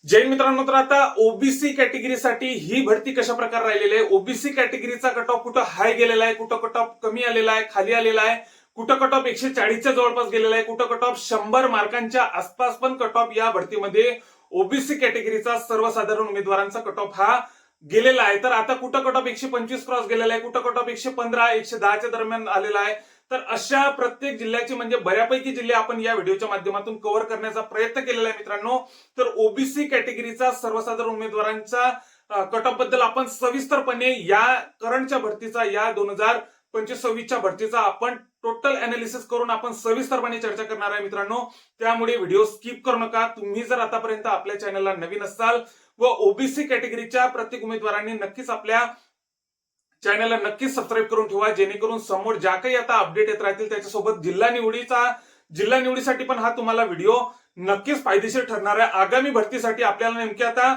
जैन मित्रांनो, तर आता ओबीसी कॅटेगरीसाठी ही भरती कशा प्रकारे राहिलेली आहे. ओबीसी कॅटेगरीचा कट ऑफ कुठं हाय गेलेला आहे, कुठं कट ऑफ कमी आलेला आहे, खाली आलेला आहे, कुठं कट ऑफ 140च्या जवळपास गेलेला आहे, कुठं कट ऑफ 100 मार्कांच्या आसपास पण कट ऑफ या भरतीमध्ये ओबीसी कॅटेगरीचा सर्वसाधारण उमेदवारांचा कट ऑफ हा गेलेला आहे. तर आता कुठं कट ऑफ 125 क्रॉस गेलेला आहे, कुठं कट ऑफ 115 110च्या दरम्यान आलेला आहे. तर अशा प्रत्येक जिल्ह्याची म्हणजे बऱ्यापैकी जिल्हे आपण या व्हिडिओच्या माध्यमातून कव्हर करण्याचा प्रयत्न केलेला आहे मित्रांनो. तर ओबीसी कॅटेगरीचा सर्वसाधारण उमेदवारांचा कट ऑफ बद्दल आपण सविस्तरपणे या करंटच्या भरतीचा या 2025-26च्या भरतीचा आपण टोटल अनालिसिस करून आपण सविस्तरपणे चर्चा करणार आहे मित्रांनो. त्यामुळे व्हिडिओ स्किप करू नका. तुम्ही जर आतापर्यंत आपल्या चॅनलला नवीन असाल व ओबीसी कॅटेगरीच्या प्रत्येक उमेदवारांनी नक्कीच आपल्या चॅनलला नक्कीच सबस्क्राईब करून ठेवा, जेणेकरून समोर ज्या काही आता अपडेट येत राहतील त्याच्यासोबत जिल्हा निवडीसाठी पण हा तुम्हाला व्हिडिओ नक्कीच फायदेशीर ठरणार आहे. आगामी भरतीसाठी आपल्याला नेमके आता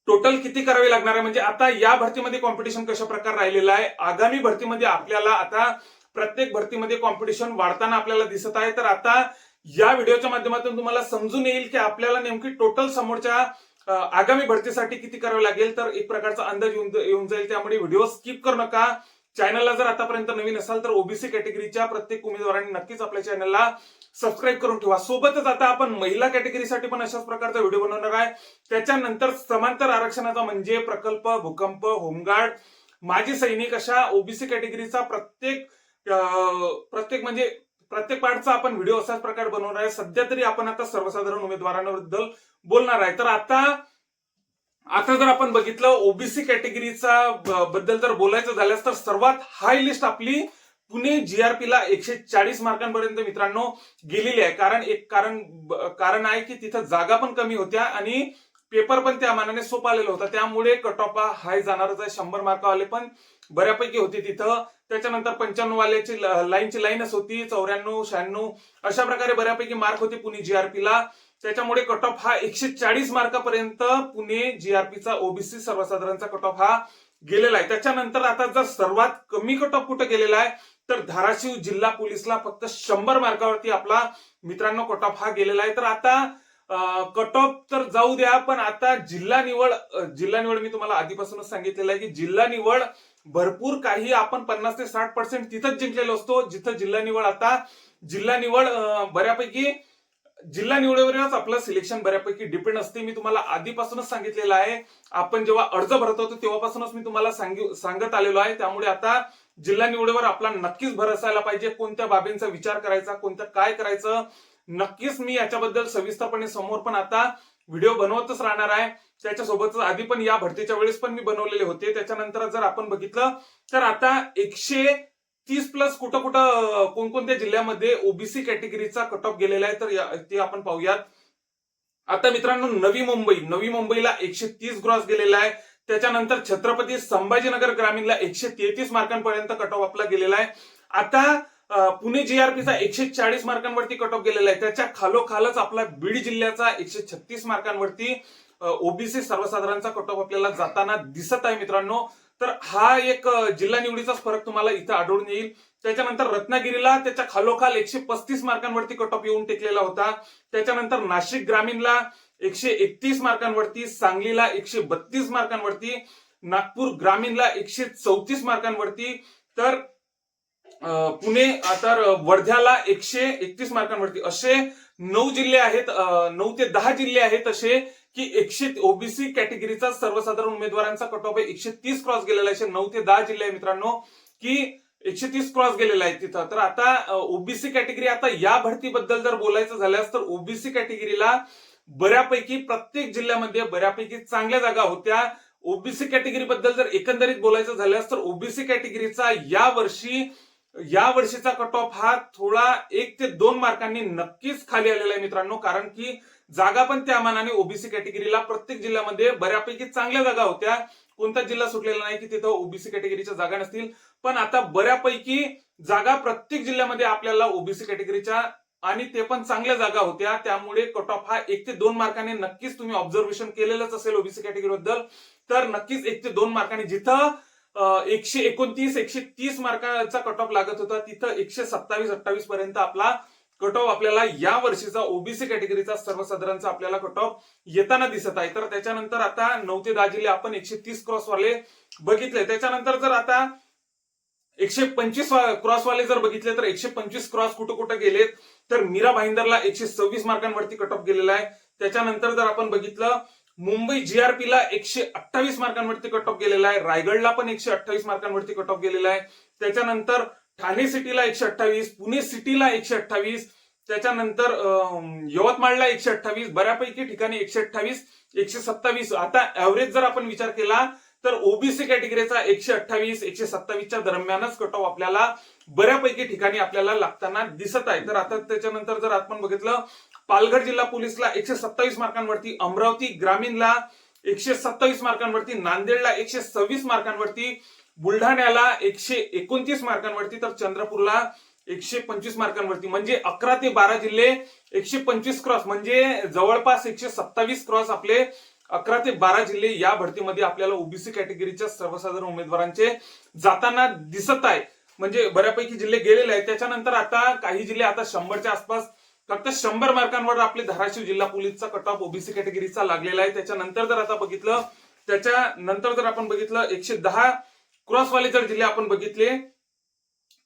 टोटल किती करावे लागणार आहे, म्हणजे आता या भरतीमध्ये कॉम्पिटिशन कशा प्रकारे राहिलेलं आहे, आगामी भरतीमध्ये आपल्याला आता प्रत्येक भरतीमध्ये कॉम्पिटिशन वाढताना आपल्याला दिसत आहे. तर आता या व्हिडिओच्या माध्यमातून तुम्हाला समजून येईल की आपल्याला नेमकी टोटल समोरच्या आगामी भरतीसाठी किती करावे लागेल. तर एक प्रकारचा अंदाज येऊन जाईल. त्यामुळे व्हिडिओ स्किप करू नका. चॅनलला जर आतापर्यंत नवीन असाल तर ओबीसी कॅटेगरीच्या प्रत्येक उमेदवारांनी नक्कीच आपल्या चॅनलला सबस्क्राईब करून ठेवा. सोबतच आता आपण महिला कॅटेगरीसाठी पण अशाच प्रकारचा व्हिडिओ बनवणार आहे. त्याच्यानंतर समांतर आरक्षणाचा म्हणजे प्रकल्प, भूकंप, होमगार्ड, माजी सैनिक अशा ओबीसी कॅटेगरीचा प्रत्येक म्हणजे प्रत्येक पार्टचा आपण व्हिडिओ अशाच प्रकारे बनवणार आहे. सध्या तरी आपण आता सर्वसाधारण उमेदवारांबद्दल बोलणार आहे. तर आता जर आपण बघितलं ओबीसी कॅटेगरीचा बद्दल जर बोलायचं झाल्यास तर सर्वात हाय लिस्ट आपली पुणे जीआरपीला 140 मार्कांपर्यंत मित्रांनो गेलेली आहे. कारण आहे की तिथं जागा पण कमी होत्या आणि पेपर पण त्या मानाने सोपा आलेला होता. त्यामुळे कट ऑफ हा हाय जाणारच आहे. 100 मार्कावाले पण बऱ्यापैकी होते तिथं. त्याच्यानंतर 95 वाल्याची लाईनची लाईनच होती, 94 96 अशा प्रकारे बऱ्यापैकी मार्क होते पुणे जीआरपीला. त्याच्यामुळे कट ऑफ हा 140 मार्कापर्यंत पुणे जीआरपीचा ओबीसी सर्वसाधारणचा कट ऑफ हा गेलेला आहे. त्याच्यानंतर आता जर सर्वात कमी कट ऑफ कुठं गेलेला आहे तर धाराशिव जिल्हा पोलीसला फक्त 100 मार्कावरती आपला मित्रांनो कट ऑफ हा गेलेला आहे. तर आता कट ऑफ तर जाऊ द्या, पण आता जिल्हा निवड मी तुम्हाला आधीपासूनच सांगितलेलं आहे की जिल्हा निवड भरपूर काही आपण 50 ते 60% तिथंच जिंकलेलो असतो. जिथं जिल्हा निवड बऱ्यापैकी जिल्हा निवडीवरच आपलं सिलेक्शन बऱ्यापैकी डिपेंड असते. मी तुम्हाला आधीपासूनच सांगितलेलं आहे. आपण जेव्हा अर्ज भरत होतो तेव्हापासूनच मी तुम्हाला सांगत आलेलो आहे. त्यामुळे आता जिल्हा निवडीवर आपला नक्कीच भर असायला पाहिजे. कोणत्या बाबींचा विचार करायचा, कोणतं काय करायचं, नक्कीच मी याच्याबद्दल सविस्तरपणे समोर पण आता व्हिडिओ बनवतच राहणार आहे. त्याच्यासोबत आधी पण या भरतीच्या वेळेस पण मी बनवलेले होते. त्याच्यानंतर जर आपण बघितलं तर आता 130 प्लस कुठं कोणकोणत्या जिल्ह्यामध्ये ओबीसी कॅटेगरीचा कट ऑफ गेलेला आहे तर ते आपण पाहूयात. आता मित्रांनो नवी मुंबईला 130 ग्रॉस गेलेला आहे. त्याच्यानंतर छत्रपती संभाजीनगर ग्रामीणला 133 मार्कांपर्यंत कट ऑफ आपला गेलेला आहे. आता पुणे जीआरपीचा 140 मार्कांवरती कट ऑफ गेलेला आहे. त्याच्या खालोखालच आपला बीड जिल्ह्याचा 136 मार्कांवरती ओबीसी सर्वसाधारणचा कट ऑफ आपल्याला जाताना दिसत आहे मित्रांनो. तर हा एक जिल्हा निवडीचाच फरक तुम्हाला इथं आढळून येईल. त्याच्यानंतर रत्नागिरीला त्याच्या खालोखाल 135 मार्कांवरती कट ऑफ येऊन टेकलेला होता. त्याच्यानंतर नाशिक ग्रामीणला 131 मार्कांवरती, सांगलीला 132 मार्कांवरती, नागपूर ग्रामीणला 134 मार्कांवरती, तर पुणे तर वर्ध्याला 131 मार्कांवरती असे 9 जिल्हे आहेत, 9 ते 10 जिल्हे आहेत असे की ओबीसी कॅटेगरीचा सर्वसाधारण उमेदवारांचा कट ऑफ 130 क्रॉस गेलेला आहे. 9 ते 10 जिल्हे आहे मित्रांनो की 130 क्रॉस गेलेला आहे तिथं. तर आता ओबीसी कॅटेगरी आता या भरतीबद्दल जर बोलायचं झाल्यास तर ओबीसी कॅटेगरीला बऱ्यापैकी प्रत्येक जिल्ह्यामध्ये बऱ्यापैकी चांगल्या जागा होत्या. ओबीसी कॅटेगरी बद्दल जर एकंदरीत बोलायचं झाल्यास तर ओबीसी कॅटेगरीचा या वर्षीचा कट ऑफ हा थोडा 1 ते 2 मार्कांनी नक्कीच खाली आलेला आहे मित्रांनो. कारण की जागा पण त्या मानाने ओबीसी कॅटेगरीला प्रत्येक जिल्ह्यामध्ये बऱ्यापैकी चांगल्या जागा होत्या. कोणताच जिल्हा सुटलेला नाही की तिथं ओबीसी कॅटेगरीच्या जागा नसतील. पण आता बऱ्यापैकी जागा प्रत्येक जिल्ह्यामध्ये आपल्याला ओबीसी कॅटेगरीच्या आणि ते पण चांगल्या जागा होत्या. त्यामुळे कट ऑफ हा 1 ते 2 मार्कांनी नक्कीच तुम्ही ऑब्झर्वेशन केलेलंच असेल ओबीसी कॅटेगरी बद्दल. तर नक्कीच 1 ते 2 मार्कांनी जिथं 129 130 मार्काचा कट ऑफ लागत होता तिथं 127-28 पर्यंत आपला कट ऑफ आपल्याला या वर्षीचा ओबीसी कॅटेगरीचा सर्वसाधारणचा आपल्याला कट ऑफ येताना दिसत आहे. तर त्याच्यानंतर आता 9 ते 10 जिल्हे आपण 130 क्रॉसवाले बघितले. त्याच्यानंतर जर आता 125 क्रॉसवाले जर बघितले तर 125 क्रॉस कुठं कुठं गेलेत, तर मीरा भाईंदरला 126 मार्कांवरती कट ऑफ गेलेला आहे. त्याच्यानंतर जर आपण बघितलं मुंबई जीआरपीला 128 मार्कांवरती कट ऑफ गेलेला आहे. रायगडला पण 128 मार्कांवरती कट ऑफ गेलेला आहे. त्याच्यानंतर ठाणे सिटीला 128, पुणे सिटीला 128, त्याच्यानंतर यवतमाळला 128, बऱ्यापैकी ठिकाणी 128, 127. आता ऍव्हरेज जर आपण विचार केला तर ओबीसी कॅटेगरीचा 128, 127च्या दरम्यानच कट ऑफ आपल्याला बऱ्यापैकी ठिकाणी आपल्याला लागताना दिसत आहे. तर आता त्याच्यानंतर जर आपण बघितलं पालघर जिल्हा पोलीसला 127 मार्कांवरती, अमरावती ग्रामीणला 127 मार्कांवरती, नांदेडला 126 मार्कांवरती, बुलढाण्याला 129 मार्कांवरती, तर चंद्रपूरला 125 मार्कांवरती. म्हणजे 11 ते 12 जिल्हे 125 क्रॉस, म्हणजे जवळपास 127 क्रॉस आपले 11 ते 12 जिल्हे या भरतीमध्ये आपल्याला ओबीसी कॅटेगरीच्या सर्वसाधारण उमेदवारांचे जाताना दिसत आहे. म्हणजे बऱ्यापैकी जिल्हे गेलेले आहेत. त्याच्यानंतर आता काही जिल्हे आता 100च्या आसपास, फक्त 100 मार्कांवर आपले धाराशिव जिल्हा पोलीसचा कट ऑफ ओबीसी कॅटेगरीचा लागलेला आहे. त्याच्यानंतर जर आता बघितलं, त्याच्यानंतर जर आपण बघितलं 110 क्रॉसवाले जर जिल्हे आपण बघितले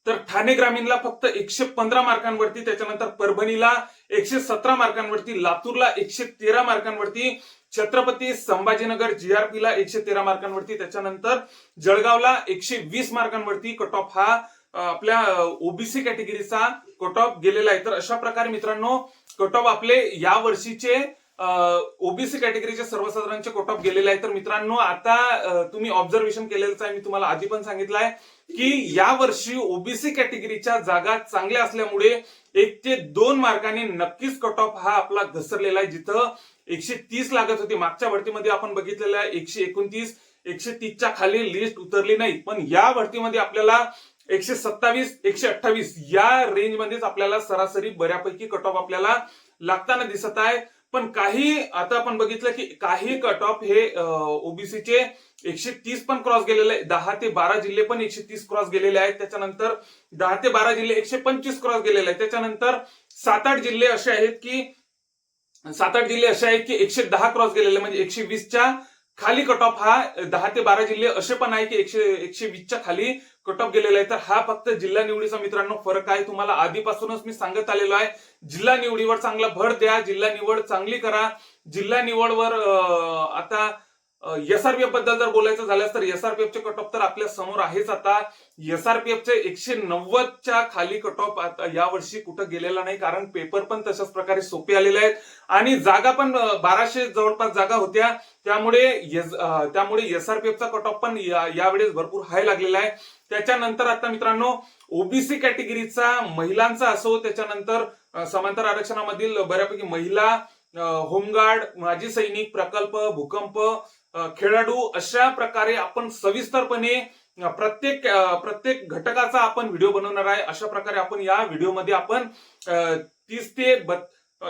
तर ठाणे ग्रामीणला फक्त 115 मार्कांवरती, त्याच्यानंतर परभणीला 117 मार्कांवरती, लातूरला 113 मार्कांवरती, छत्रपती संभाजीनगर जीआरपीला 113 मार्कांवरती, त्याच्यानंतर जळगावला 120 मार्कांवरती कट ऑफ हा आपल्या ओबीसी कॅटेगरीचा कट ऑफ गेलेला आहे. तर अशा प्रकारे मित्रांनो कट ऑफ आपले या वर्षीचे ओबीसी कॅटेगरीचे सर्वसाधारणचे कट ऑफ गेलेले आहे. तर मित्रांनो आता तुम्ही ऑब्झर्वेशन केलेलंच आहे, मी तुम्हाला आधी पण सांगितलं आहे की या वर्षी ओबीसी कॅटेगरीच्या जागा चांगल्या असल्यामुळे 1 ते 2 मार्कांनी नक्कीच कट ऑफ हा आपला घसरलेला आहे. जिथं 130 लागत होती मागच्या भरतीमध्ये आपण बघितलेलं आहे 129, 130च्या खाली लिस्ट उतरली नाही, पण या भरतीमध्ये आपल्याला 127, 128 या रेंजमध्येच आपल्याला सरासरी बऱ्यापैकी कट ऑफ आपल्याला लागताना दिसत आहे. पण काही आता आपण बघितलं की काही कट ऑफ हे ओबीसीचे 130 पण क्रॉस गेलेले आहे. 10 ते 12 जिल्हे पण 130 क्रॉस गेलेले आहेत. त्याच्यानंतर 10 ते 12 जिल्हे 125 क्रॉस गेलेले आहेत. त्याच्यानंतर 7-8 जिल्हे असे आहेत की 110 क्रॉस गेलेले, म्हणजे 120च्या खाली कट ऑफ हा 10 ते 12 जिल्हे असे पण आहे की 120च्या खाली कट ऑफ गेलेला आहे. तर हा फक्त जिल्हा निवडीचा मित्रांनो फरक आहे. तुम्हाला आधीपासूनच मी सांगत आलेलो आहे, जिल्हा निवडीवर चांगला भर द्या, जिल्हा निवड चांगली करा. जिल्हा निवडवर आता एसआरपीएफ बद्दल जर बोलायचं झालं तर एसआरपीएफचे कट ऑफ तर आपल्या समोर आहेच. आता एसआरपीएफचे 190च्या खाली कट ऑफ आता यावर्षी कुठं गेलेला नाही, कारण पेपर पण तशाच प्रकारे सोपे आलेले आहेत आणि जागा पण 1200 जवळपास जागा होत्या. त्यामुळे एसआरपीएफचा कट ऑफ पण यावेळेस भरपूर हाय लागलेला आहे. त्याच्यानंतर आता मित्रांनो ओबीसी कॅटेगरीचा महिलांचा असो, त्याच्यानंतर समांतर आरक्षणामधील बऱ्यापैकी महिला, होमगार्ड, माजी सैनिक, प्रकल्प, भूकंप, खेळाडू, अशा प्रकारे आपण सविस्तरपणे प्रत्येक घटकाचा आपण व्हिडिओ बनवणार आहे. अशा प्रकारे आपण या व्हिडिओमध्ये आपण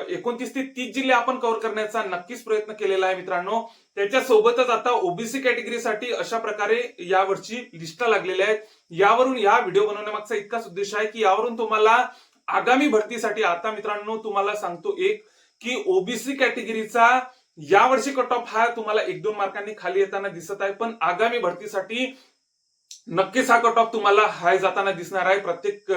29 ते 30 जिल्हे आपण कव्हर करण्याचा नक्कीच प्रयत्न केलेला आहे मित्रांनो. त्याच्यासोबतच आता ओबीसी कॅटेगरीसाठी अशा प्रकारे यावर्षी लिस्टा लागलेल्या आहेत. यावरून या व्हिडिओ बनवण्यामागचा इतकाच उद्देश आहे की यावरून तुम्हाला आगामी भरतीसाठी, आता मित्रांनो तुम्हाला सांगतो की ओबीसी कॅटेगरीचा यावर्षी कट ऑफ हा तुम्हाला 1-2 मार्कांनी खाली येताना दिसत आहे, पण आगामी भरतीसाठी नक्कीच हा कट ऑफ तुम्हाला हाय जाताना दिसणार आहे. प्रत्येक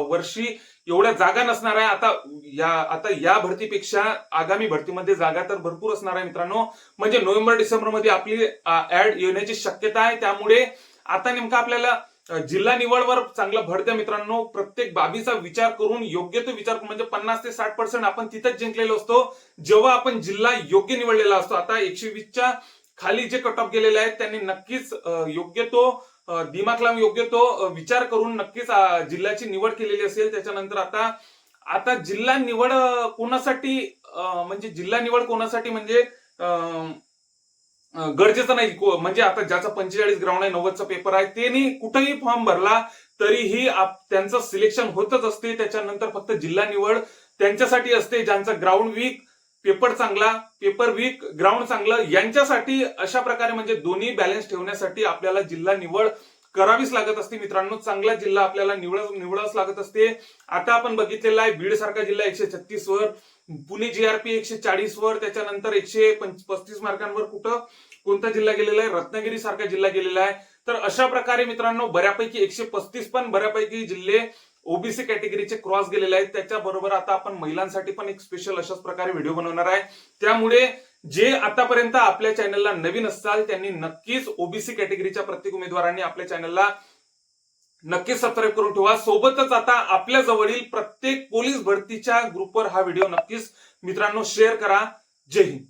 वर्षी एवढ्या जागा नसणार आहे. आता या भरतीपेक्षा आगामी भरतीमध्ये जागा तर भरपूर असणार आहे मित्रांनो. म्हणजे नोव्हेंबर डिसेंबर मध्ये आपली ऍड येण्याची शक्यता आहे. त्यामुळे आता नेमका आपल्याला जिल्हा निवडवर चांगला भर द्या मित्रांनो. प्रत्येक बाबीचा विचार करून, योग्य तो विचार, म्हणजे 50 ते 60% आपण तिथंच जिंकलेलो असतो जेव्हा आपण जिल्हा योग्य निवडलेला असतो. आता 120च्या खाली जे कट ऑफ गेलेले आहेत त्यांनी नक्कीच योग्य तो दिमाग लावून, योग्य तो विचार करून नक्कीच जिल्ह्याची निवड केलेली असेल. त्याच्यानंतर आता जिल्हा निवड कोणासाठी, म्हणजे गरजेचं नाही, म्हणजे आता ज्याचा 45 ग्राउंड आहे, 90चा पेपर आहे, त्यांनी कुठेही फॉर्म भरला तरीही त्यांचं सिलेक्शन होतच असते. त्याच्यानंतर फक्त जिल्हा निवड त्यांच्यासाठी असते ज्यांचा ग्राउंड वीक, पेपर चांगला, पेपर वीक, ग्राउंड चांगलं, यांच्यासाठी. अशा प्रकारे म्हणजे दोन्ही बॅलन्स ठेवण्यासाठी आपल्याला जिल्हा निवड करावीच लागत असते मित्रांनो. चांगला जिल्हा आपल्याला निवडावाच लागत असते. आता आपण बघितलेला आहे बीड सारखा जिल्हा 136 वर, पुणे जीआरपी 140 वर, त्याच्यानंतर 135 मार्कांवर कोणता जिल्हा गेलेला आहे, रत्नागिरी सारखा जिल्हा गेलेला आहे. तर अशा प्रकारे मित्रांनो बऱ्यापैकी 135 पण बऱ्यापैकी जिल्हे ओबीसी कॅटेगरीचे क्रॉस गेलेले आहेत. त्याच्याबरोबर आता आपण महिलांसाठी पण एक स्पेशल अशाच प्रकारे व्हिडिओ बनवणार आहे. त्यामुळे जे आतापर्यंत आपल्या चॅनलला नवीन असताल त्यांनी नक्कीच ओबीसी कॅटेगरीच्या प्रत्येक उमेदवारांनी आपल्या चॅनलला नक्कीच सबस्क्राईब करून ठेवा. सोबतच आता आपल्या जवळील प्रत्येक पोलीस भरतीच्या ग्रुपवर हा व्हिडिओ नक्कीच मित्रांनो शेअर करा. जय हिंद.